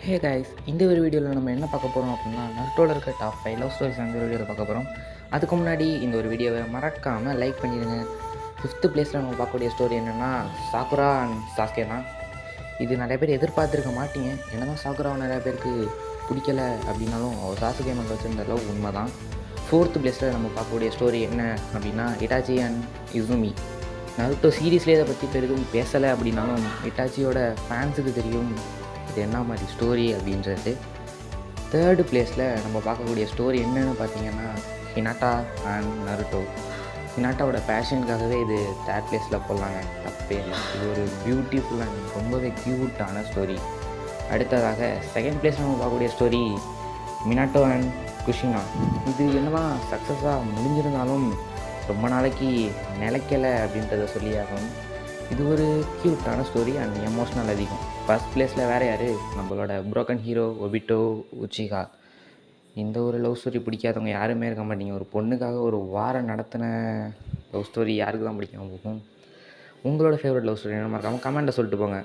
Hey guys, இந்த ஒரு வீடியோவில் நம்ம என்ன பார்க்க போகிறோம் அப்படின்னா, நருட்டோவில் இருக்க டாப் 5 லவ் ஸ்டோரிஸ் இந்த வீடியோவில் பார்க்க போகிறோம். அதுக்கு முன்னாடி இந்த ஒரு வீடியோவை மறக்காமல் லைக் பண்ணிடுங்க. 5th பிளேஸில் நம்ம பார்க்கக்கூடிய ஸ்டோரி என்னென்னா, சாக்குரா அண்ட் சாஸ்கே தான். இது நிறைய பேர் எதிர்பார்த்துருக்க மாட்டீங்க. என்ன தான் சாக்குராவை நிறைய பேருக்கு பிடிக்கலை அப்படின்னாலும் சாசுகே மேலே வச்சுருந்த லவ் உண்மை தான். 4th பிளேஸில் நம்ம பார்க்கக்கூடிய ஸ்டோரி என்ன அப்படின்னா, இட்டாச்சி அண்ட் இசுமி. நருட்டோ சீரீஸ்லேயே இதை பற்றி பெரிதும் பேசலை அப்படின்னாலும் இட்டாச்சியோட ஃபேன்ஸுக்கு தெரியும் இது என்ன மாதிரி ஸ்டோரி அப்படின்றது. 3rd பிளேஸில் நம்ம பார்க்கக்கூடிய ஸ்டோரி என்னென்னு பார்த்தீங்கன்னா, ஹினாட்டா அண்ட் நருட்டோ. ஹினாட்டாவோட பேஷனுக்காகவே இது 3rd பிளேஸில் போடலாங்க, தப்பே இல்லை. இது ஒரு பியூட்டிஃபுல் அண்ட் ரொம்பவே க்யூட்டான ஸ்டோரி. அடுத்ததாக 2nd பிளேஸில் நம்ம பார்க்கக்கூடிய ஸ்டோரி மினாட்டோ அண்ட் குஷினா. இது என்னதான் சக்ஸஸாக முடிஞ்சிருந்தாலும் ரொம்ப நாளைக்கு நிலைக்கலை அப்படின்றத சொல்லியாகணும். இது ஒரு க்யூட்டான ஸ்டோரி அண்ட் எமோஷ்னல் அதிகம். 1st பிளேஸில் வேறு யார், நம்மளோட புரோக்கன் ஹீரோ ஒபிட்டோ உச்சிகா. இந்த ஒரு லவ் ஸ்டோரி பிடிக்காதவங்க யாருமே இருக்க மாட்டீங்க. ஒரு பொண்ணுக்காக ஒரு வாரம் நடத்தின லவ் ஸ்டோரி யாருக்கு தான் பிடிக்காம போகும். உங்களோட ஃபேவரட் லவ் ஸ்டோரி என்ன மறக்காமல் கமெண்ட்டை சொல்லிட்டு போங்க.